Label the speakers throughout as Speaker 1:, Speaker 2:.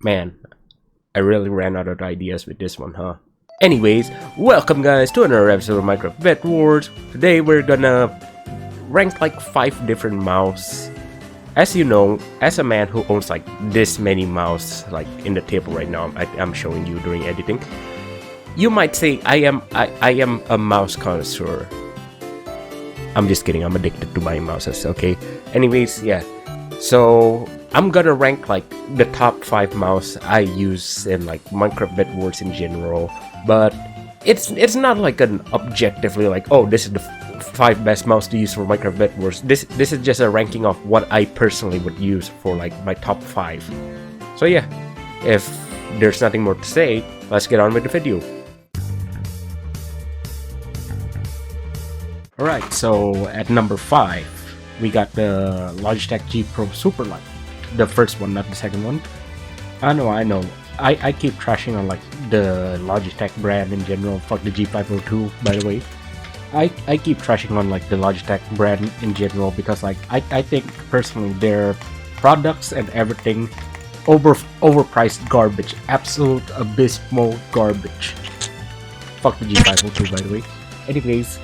Speaker 1: Man, I really ran out of ideas with this one, huh? Anyways, welcome guys to another episode of Minecraft Bedwars. Today we're gonna rank like 5 different mouse. As you know, as a man who owns like this many mouse like in the table right now, I'm showing you during editing, you might say I am a mouse connoisseur. I'm just kidding, I'm addicted to buying mouses, okay? Anyways, yeah. So I'm gonna rank like the top 5 mouse I use in like Minecraft Bedwars in general, but it's not like an objectively like, oh, this is the 5 best mouse to use for Minecraft Bedwars. This is just a ranking of what I personally would use for like my top 5. So yeah, if there's nothing more to say, let's get on with the video. Alright, so at number 5, we got the Logitech G Pro Superlight. The first one, not the second one. I know. I keep trashing on like the Logitech brand in general. Fuck the G502, by the way. I keep trashing on like the Logitech brand in general because like I think personally their products and everything overpriced garbage. Absolute abysmal garbage. Fuck the G502, by the way. Anyways.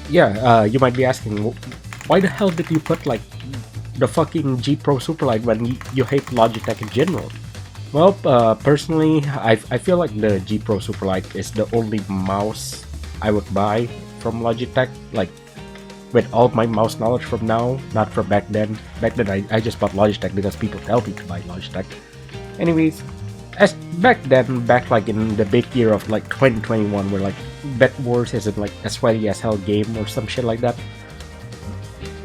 Speaker 1: Yeah, you might be asking, why the hell did you put like the fucking G Pro Superlight when you hate Logitech in general? Well, personally, I feel like the G Pro Superlight is the only mouse I would buy from Logitech, like with all my mouse knowledge from now, not from back then. Back then I just bought Logitech because people tell me to buy Logitech. Anyways, as back like in the big year of like 2021 where like Bedwars isn't like a sweaty as hell game or some shit like that,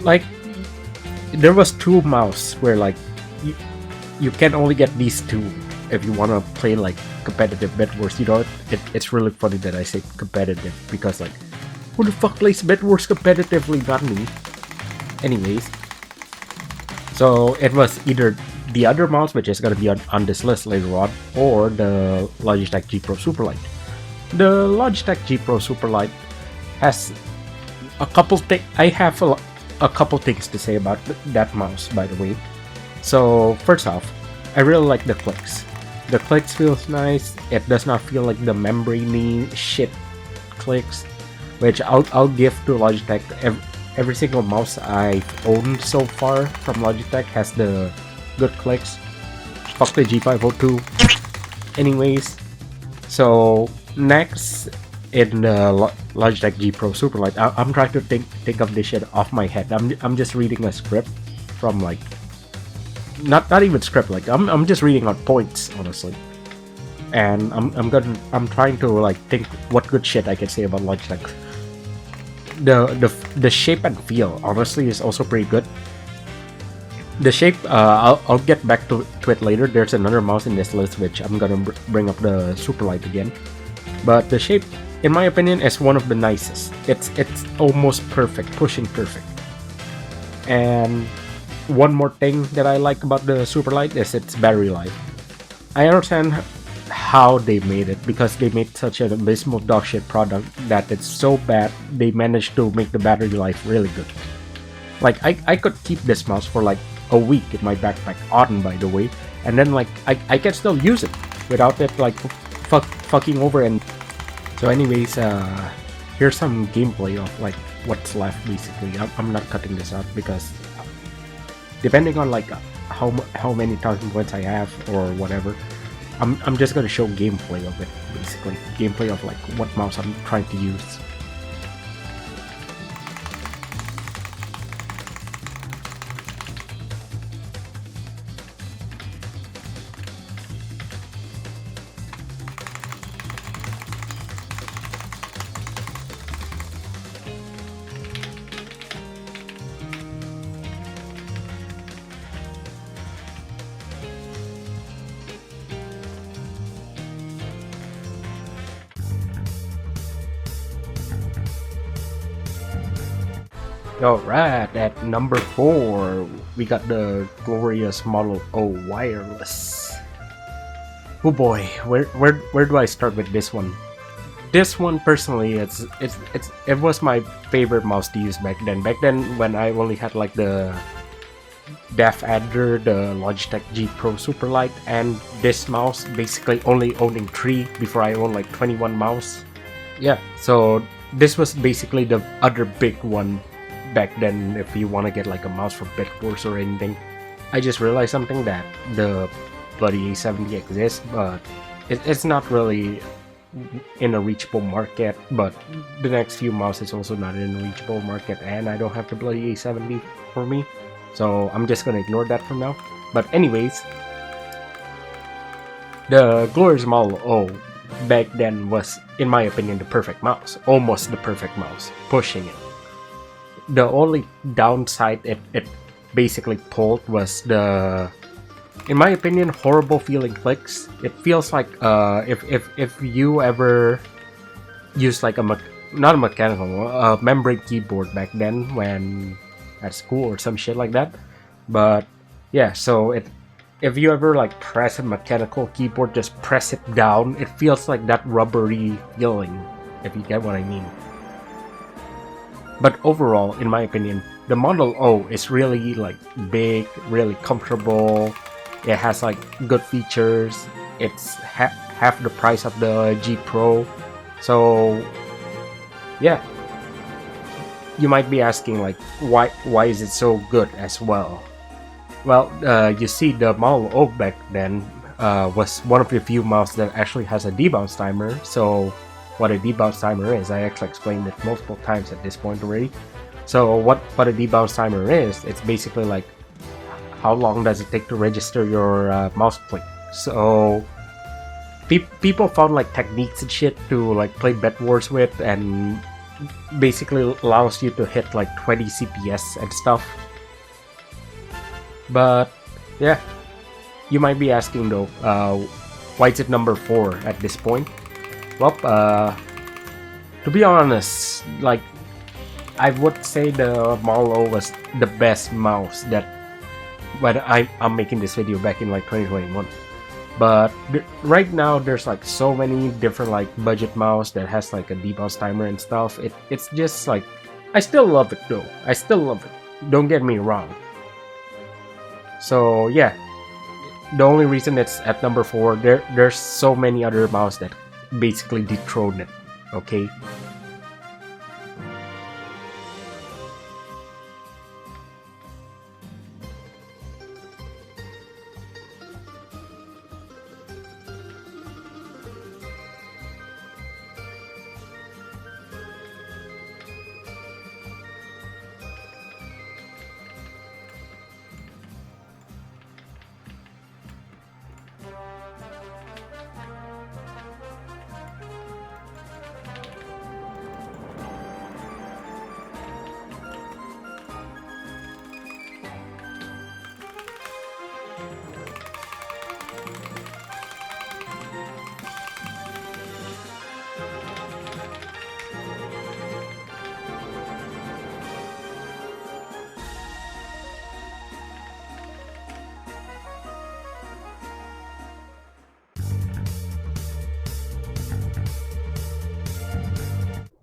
Speaker 1: like there was 2 mouse where like you can only get these 2 if you want to play like competitive Bedwars. You know, it's really funny that I say competitive because like who the fuck plays Bedwars competitively? Not me. Anyways, so it was either the other mouse, which is gonna be on this list later on, or the Logitech G Pro Superlight. The Logitech G Pro Superlight has a couple things. I have a couple things to say about that mouse, by the way. So first off, I really like the clicks. The clicks feels nice. It does not feel like the membrane-y shit clicks, which I'll give to Logitech. Every single mouse I've owned so far from Logitech has the good clicks. Fuck the G502. Anyways, so next in the Logitech G Pro Superlight, I'm trying to think of this shit off my head. I'm just reading a script from like not even script, like I'm just reading out points honestly, and I'm trying to like think what good shit I can say about Logitech. The shape and feel honestly is also pretty good. The shape, I'll get back to it later. There's another mouse in this list which I'm gonna bring up the Superlight again. But the shape, in my opinion, is one of the nicest. It's almost perfect, pushing perfect. And one more thing that I like about the Superlight is its battery life. I understand how they made it because they made such an abysmal dogshit product that it's so bad they managed to make the battery life really good. Like I could keep this mouse for like a week in my backpack on, by the way, and then like I can still use it without it like fucking over. And so anyways, here's some gameplay of like what's left basically. I'm not cutting this out because depending on like how many talking points I have or whatever, I'm just gonna show gameplay of it basically. Gameplay of like what mouse I'm trying to use. Alright, at number 4, we got the glorious Model O wireless. Oh boy, where do I start with this one? This one personally, it was my favorite mouse to use back then. Back then, when I only had like the Def Adder, the Logitech G Pro Superlight, and this mouse, basically only owning 3 before I owned like 21 mouse. Yeah, so this was basically the other big one back then if you want to get like a mouse for Bedwars or anything. I just realized something, that the bloody A70 exists, but it's not really in a reachable market, but the next few mouse is also not in a reachable market, and I don't have the bloody A70 for me, so I'm just gonna ignore that for now. But anyways, the Glorious Model O back then was, in my opinion, the perfect mouse, almost the perfect mouse, pushing it. The only downside it basically pulled was the, in my opinion, horrible feeling clicks. It feels like if you ever used like not a mechanical, a membrane keyboard back then when at school or some shit like that. But yeah, so if you ever like press a mechanical keyboard, just press it down, it feels like that rubbery feeling, if you get what I mean. But overall, in my opinion, the Model O is really like big, really comfortable. It has like good features. It's half the price of the G Pro. So yeah, you might be asking like, why is it so good as well? Well, you see, the Model O back then was one of the few mouse that actually has a debounce timer. So what a debounce timer is, I actually explained it multiple times at this point already. So what a debounce timer is, it's basically like how long does it take to register your mouse click. So people found like techniques and shit to like play Bedwars with, and basically allows you to hit like 20 CPS and stuff. But yeah, you might be asking though, why is it number 4 at this point? Well, to be honest, like, I would say the Model O was the best mouse that when I'm making this video back in like 2021. But right now there's like so many different like budget mouse that has like a debounce timer and stuff. It's just like, I still love it though. I still love it. Don't get me wrong. So yeah, the only reason it's at number 4, there's so many other mouse that basically dethrone it. Okay.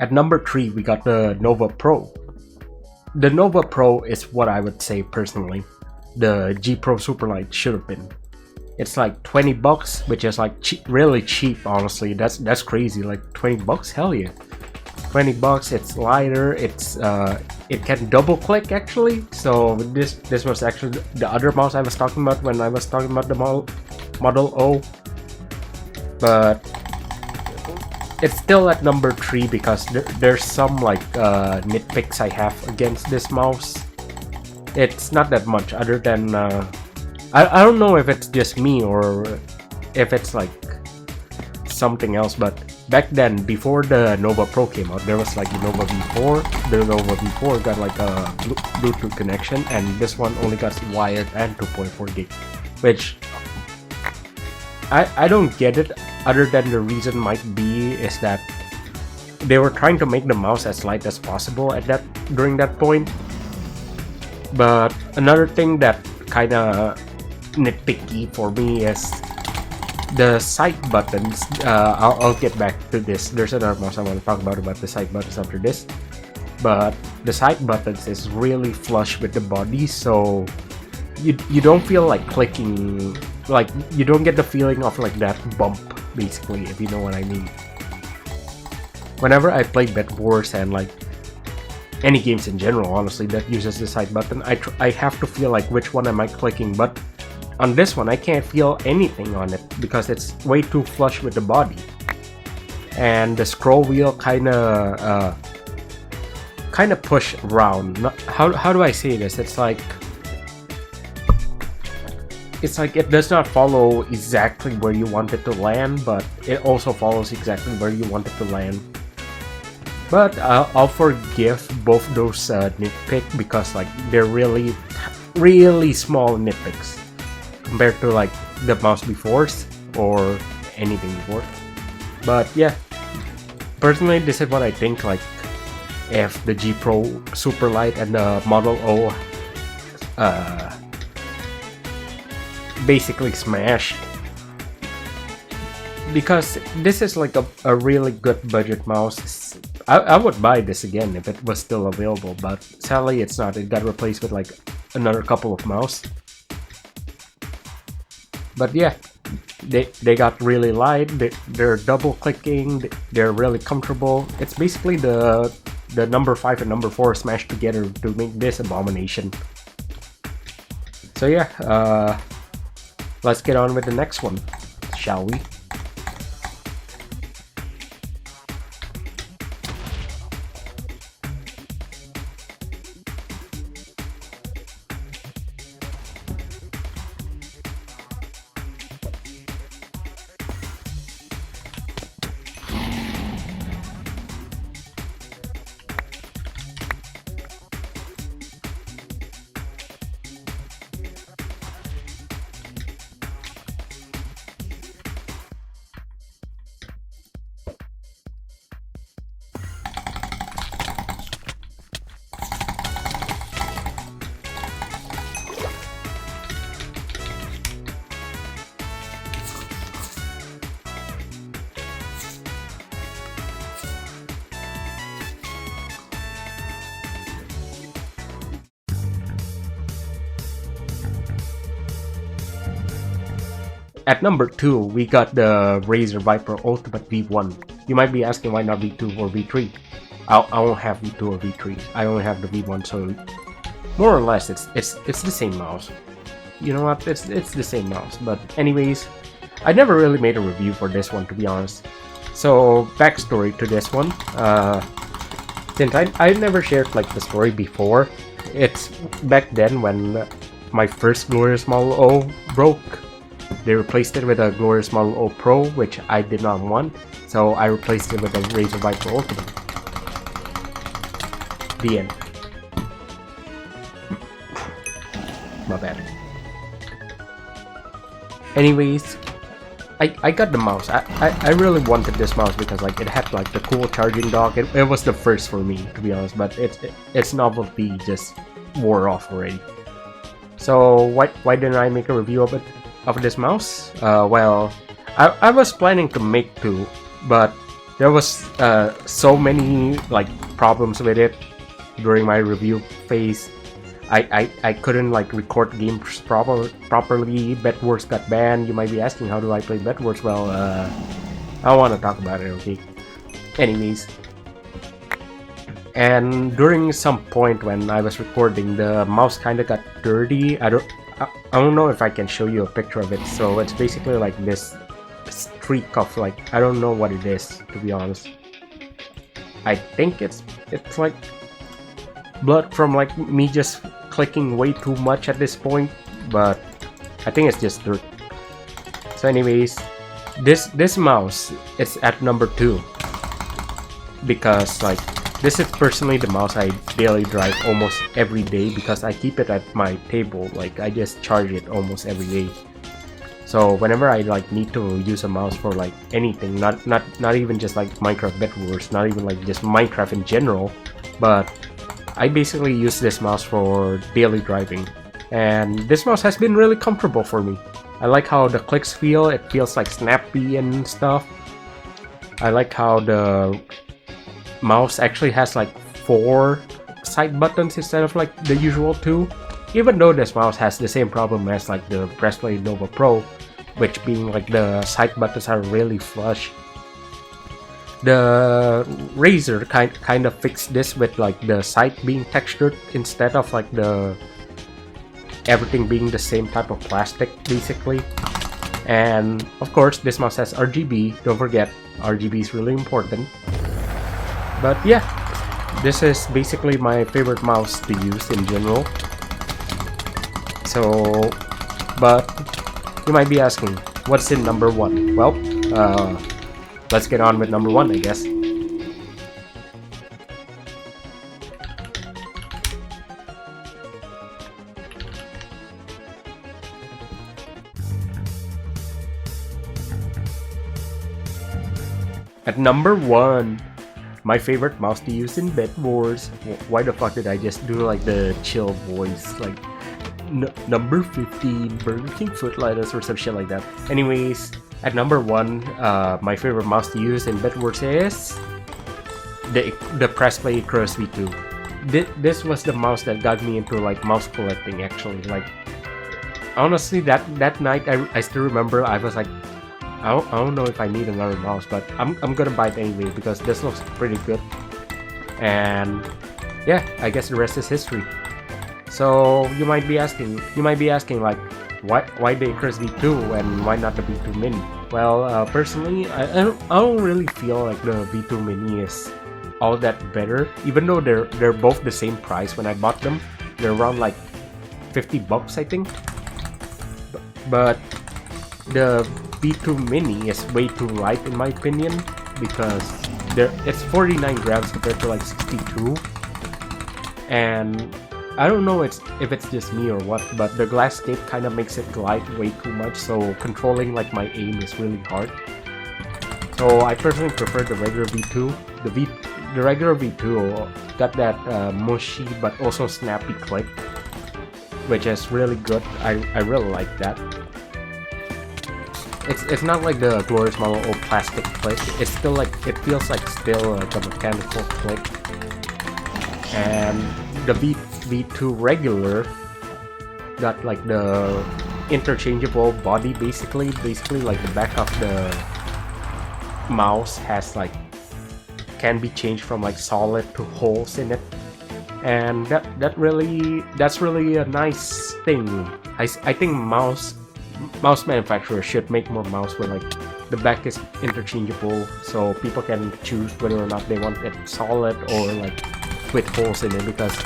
Speaker 1: At number 3, we got the Nova Pro. The Nova Pro is what I would say personally the G Pro Superlight should have been. It's like 20 bucks, which is like really cheap, honestly. That's crazy. Like 20 bucks, hell yeah. 20 bucks, it's lighter, it can double click actually. So this was actually the other mouse I was talking about when I was talking about the Model O. But it's still at number 3 because there's some like nitpicks I have against this mouse. It's not that much other than I don't know if it's just me or if it's like something else, but back then, before the Nova Pro came out, there was like the Nova V4. The Nova V4 got like a Bluetooth connection, and this one only got wired and 2.4 gig, which I don't get it, other than the reason might be is that they were trying to make the mouse as light as possible at during that point. But another thing that kinda nitpicky for me is the side buttons. I'll get back to this. There's another mouse I want to talk about the side buttons after this. But the side buttons is really flush with the body, so you don't feel like clicking, like you don't get the feeling of like that bump, basically, if you know what I mean. Whenever I play Bedwars and like any games in general, honestly, that uses the side button, I have to feel like which one am I clicking, but on this one I can't feel anything on it because it's way too flush with the body. And the scroll wheel kinda push around. How do I say this? It's like it does not follow exactly where you want it to land, but it also follows exactly where you want it to land. But I'll forgive both those nitpicks because like they're really small nitpicks compared to like the mouse befores or anything before. But yeah, personally this is what I think, like if the G Pro Super Light and the Model O basically smashed, because this is like a really good budget mouse. I would buy this again if it was still available, but sadly it's not. It got replaced with like another couple of mouse. But yeah, they got really light, they're double clicking, they're really comfortable. It's basically the number 5 and number 4 smashed together to make this abomination. So yeah, let's get on with the next one, shall we? At number 2, we got the Razer Viper Ultimate V1. You might be asking why not V2 or V3. I won't have V2 or V3. I only have the V1, so more or less it's the same mouse. You know what? It's the same mouse. But anyways, I never really made a review for this one, to be honest. So backstory to this one. Since I never shared like the story before, it's back then when my first Glorious Model O broke. They replaced it with a Glorious Model O Pro, which I did not want, so I replaced it with a Razer Viper Ultimate. The end. My bad. Anyways, I got the mouse. I really wanted this mouse because like it had like the cool charging dock. It was the first for me, to be honest, but its novelty just wore off already. So why didn't I make a review of it? Of this mouse? Well, I was planning to make two, but there was so many like problems with it during my review phase. I couldn't like record games properly. Bedwars got banned. You might be asking, how do I play Bedwars? Well, I don't want to talk about it, okay? Anyways, and during some point when I was recording, the mouse kinda got dirty. I don't know if I can show you a picture of it. So it's basically like this streak of like, I don't know what it is, to be honest. I think it's like blood from like me just clicking way too much at this point, but I think it's just dirt. So anyways, this mouse is at number 2 because like this is personally the mouse I daily drive almost every day because I keep it at my table. Like I just charge it almost every day. So whenever I like need to use a mouse for like anything, not even just like Minecraft Bedwars, not even like just Minecraft in general, but I basically use this mouse for daily driving. And this mouse has been really comfortable for me. I like how the clicks feel. It feels like snappy and stuff. I like how the mouse actually has like 4 side buttons instead of like the usual 2. Even though this mouse has the same problem as like the Pressplay Nova Pro, which being like the side buttons are really flush. The Razer kind of fixed this with like the side being textured instead of like the everything being the same type of plastic basically. And of course this mouse has RGB, don't forget RGB is really important. But yeah, this is basically my favorite mouse to use in general. So, but you might be asking, what's in number 1? Well, let's get on with number 1, I guess. At number 1, my favorite mouse to use in Bedwars. Why the fuck did I just do like the chill voice? Like, number 15, Burger King Footlighters or some shit like that. Anyways, at number 1, my favorite mouse to use in Bedwars is the Pressplay Cross V2. This was the mouse that got me into like mouse collecting actually. Like, honestly, that night I still remember I was like, I don't know if I need another mouse, but I'm gonna buy it anyway because this looks pretty good. And yeah, I guess the rest is history. So you might be asking like, why the Icarus V2 and why not the V2 Mini? Well, personally, I don't really feel like the V2 Mini is all that better, even though they're both the same price when I bought them. They're around like $50 I think. But the V2 Mini is way too light in my opinion because it's 49 grams compared to like 62, and I don't know if it's just me or what, but the glass tape kind of makes it glide way too much, so controlling like my aim is really hard. So I personally prefer the regular V2. The regular V2 got that mushy but also snappy click, which is really good. I really like that. It's not like the glorious model old plastic click. It's still like, it feels like still like a mechanical click. And the V2 regular got like the interchangeable body basically like the back of the mouse has like, can be changed from like solid to holes in it, and that's really a nice thing. I think mouse manufacturers should make more mouse where like the back is interchangeable, so people can choose whether or not they want it solid or like with holes in it. Because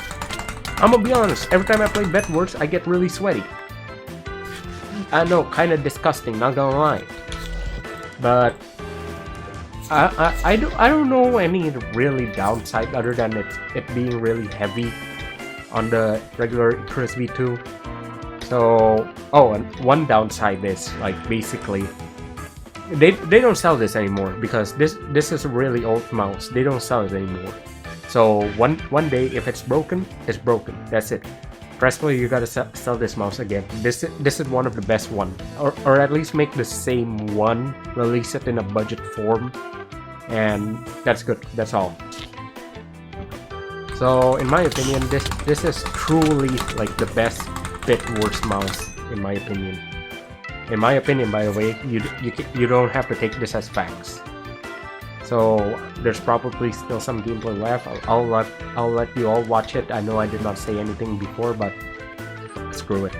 Speaker 1: I'm gonna be honest, every time I play Bedwars I get really sweaty. I know, kind of disgusting, not gonna lie, but I don't know any really downside other than it being really heavy on the regular Icarus V2. So, oh, and one downside is like basically they don't sell this anymore because this is a really old mouse. They don't sell it anymore. So one day if it's broken, it's broken. That's it. Pressplay, you gotta sell this mouse again. This is one of the best one, or at least make the same one, release it in a budget form, and that's good. That's all. So in my opinion, this is truly like the best Bedwars mouse in my opinion. In my opinion, by the way, you don't have to take this as facts. So there's probably still some gameplay left. I'll let you all watch it. I know I did not say anything before, but screw it.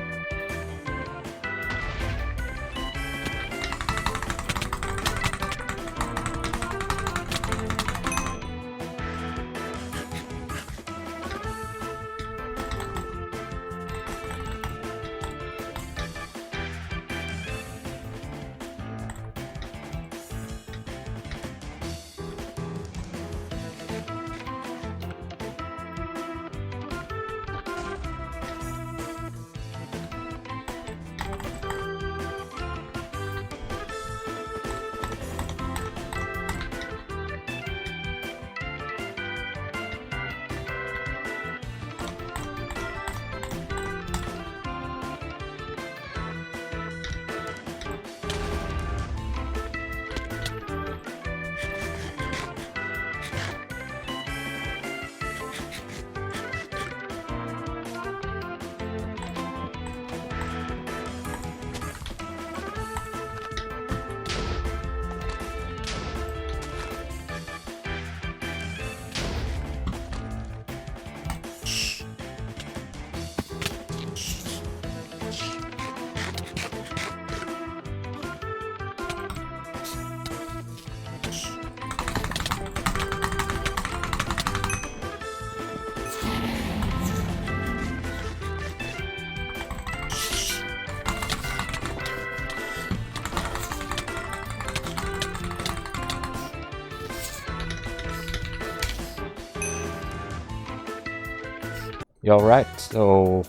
Speaker 1: Alright, so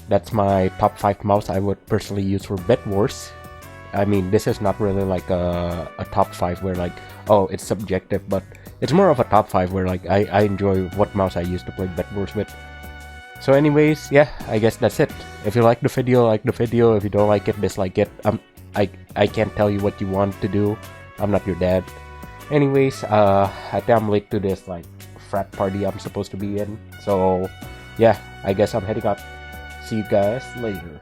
Speaker 1: that's my top 5 mouse I would personally use for Bedwars. I mean, this is not really like a top 5 where like, oh, it's subjective, but it's more of a top 5 where like I enjoy what mouse I use to play Bedwars with. So anyways, yeah, I guess that's it. If you like the video, like the video. If you don't like it, dislike it. I can't tell you what you want to do. I'm not your dad. Anyways, I think I'm late to this like frat party I'm supposed to be in. So yeah, I guess I'm heading out. See you guys later.